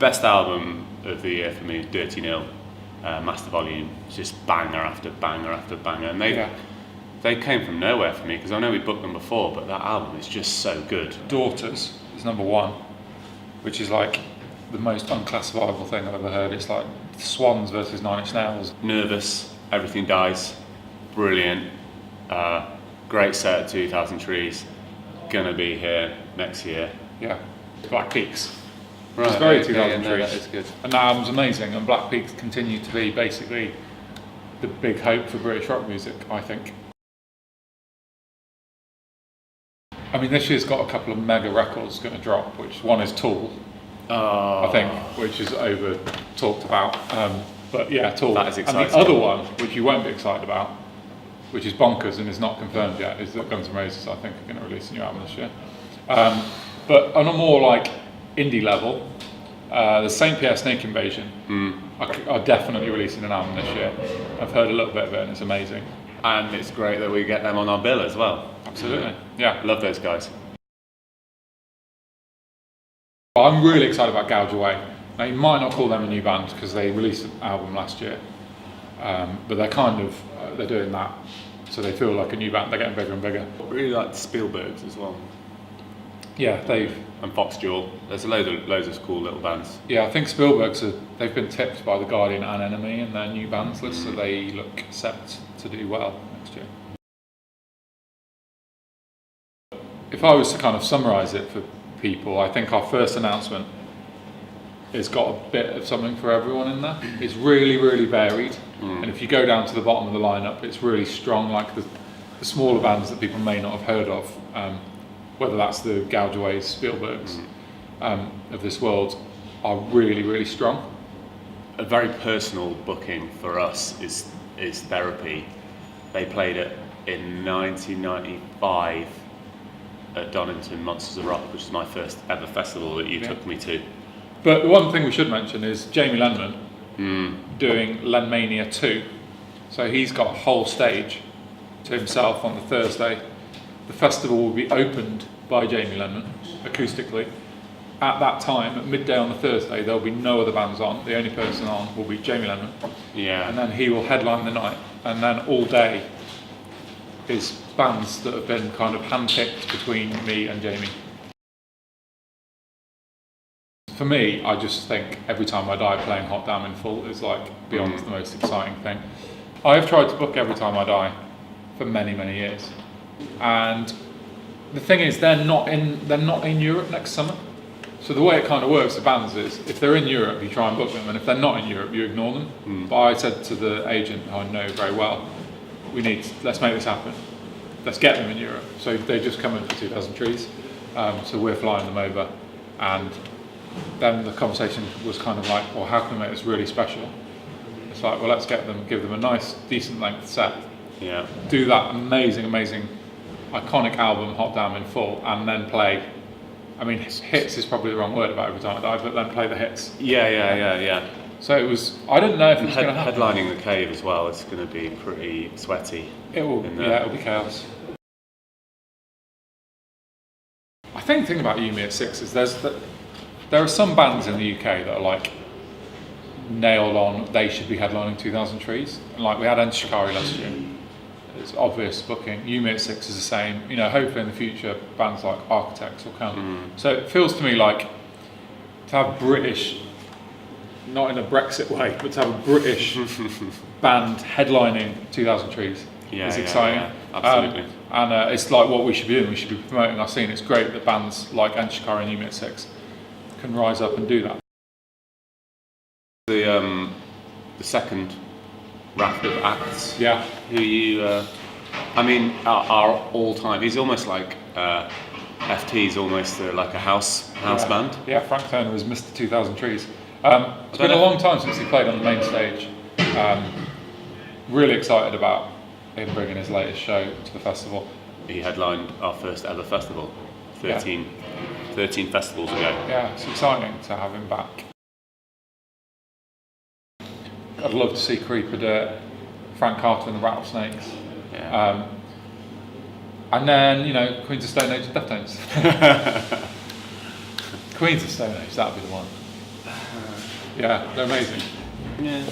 Best album of the year for me is Dirty Nil, Master Volume. It's just banger after banger after banger, and they came from nowhere for me because I know we booked them before, but that album is just so good. Daughters is number one, which is like the most unclassifiable thing I've ever heard. It's like Swans versus Nine Inch Nails. Nervous, Everything Dies, brilliant. Great set at 2000 Trees. Gonna be here next year. Yeah, Black Peaks. Right, It's very okay, 2000 no, Trees. that is good. And that album's amazing, and Black Peaks continue to be basically the big hope for British rock music, I think. I mean, this year's got a couple of mega records going to drop, which one is Tool, I think, which is over talked about. But yeah, Tool. That is exciting. And the other one, which you won't be excited about, which is bonkers and is not confirmed yet, is that Guns N' Roses, I think, are going to release a new album this year. But on a more like indie level, the St. Pierre Snake Invasion are definitely releasing an album this year. I've heard a little bit of it and it's amazing. And it's great that we get them on our bill as well. Absolutely, yeah. Love those guys. I'm really excited about Gouge Away. Now, you might not call them a new band because they released an album last year, but they're kind of they're doing that, so they feel like a new band. They're getting bigger and bigger. I really like the Spielbergs as well. Yeah, And Fox Jewel. There's loads of cool little bands. Yeah, I think Spielberg's they've been tipped by The Guardian and Enemy in their new bands list, so they look set to do well next year. If I was to kind of summarise it for people, I think our first announcement has got a bit of something for everyone in there. It's really, really varied, and if you go down to the bottom of the lineup, it's really strong, like the smaller bands that people may not have heard of, whether that's the Gouge Aways, Spielbergs of this world, are really, really strong. A very personal booking for us is Therapy. They played it in 1995 at Donington Monsters of Rock, which is my first ever festival that you took me to. But the one thing we should mention is Jamie Lenman doing Lenmania 2. So he's got a whole stage to himself on the Thursday. The festival will be opened by Jamie Lenman acoustically. At that time, at midday on the Thursday, there'll be no other bands on. The only person on will be Jamie Lenman. Yeah. And then he will headline the night. And then all day is bands that have been kind of handpicked between me and Jamie. For me, I just think Every Time I Die playing Hot Damn in full is like beyond the most exciting thing. I have tried to book Every Time I Die for many, many years. And the thing is, they're not in Europe next summer. So the way it kind of works for bands is, if they're in Europe, you try and book them, and if they're not in Europe, you ignore them. But I said to the agent, who I know very well, let's make this happen. Let's get them in Europe. So they just come in for 2000 Trees. So we're flying them over, and then the conversation was kind of like, well, how can we make this really special? It's like, well, let's give them a nice, decent length set. Yeah. Do that amazing, iconic album, Hot Damn in full, and then play. I mean, hits is probably the wrong word about Every Time I Die, but then play the hits. Yeah. So it was. I didn't know if it was going to happen. Headlining the Cave as well. It's going to be pretty sweaty. It will. Yeah, it'll be chaos. I think the thing about You Me at Six is there are some bands in the UK that are like nailed on. They should be headlining 2000 Trees. And like we had Enter Shikari last year. It's obvious booking. You Me at Six is the same. You know, hopefully in the future bands like Architects will come. So it feels to me like to have British, not in a Brexit way, but to have a British band headlining 2000 Trees is exciting. Yeah, absolutely. And it's like what we should be doing. We should be promoting our scene. It's great that bands like Enter Shikari and You Me at Six can rise up and do that. The second raft of acts. Yeah. Who you, I mean, are all time. He's almost like FT's almost like a house band. Yeah, Frank Turner was Mr. 2000 Trees. It's been a long time since he played on the main stage. Really excited about him bringing his latest show to the festival. He headlined our first ever festival 13 festivals ago. Yeah, it's exciting to have him back. I'd love to see Creeper do it, Frank Carter and the Rattlesnakes. Yeah. And then, you know, Queens of Stone Age and Deftones. Queens of Stone Age, that'd be the one. Yeah, they're amazing. Yeah.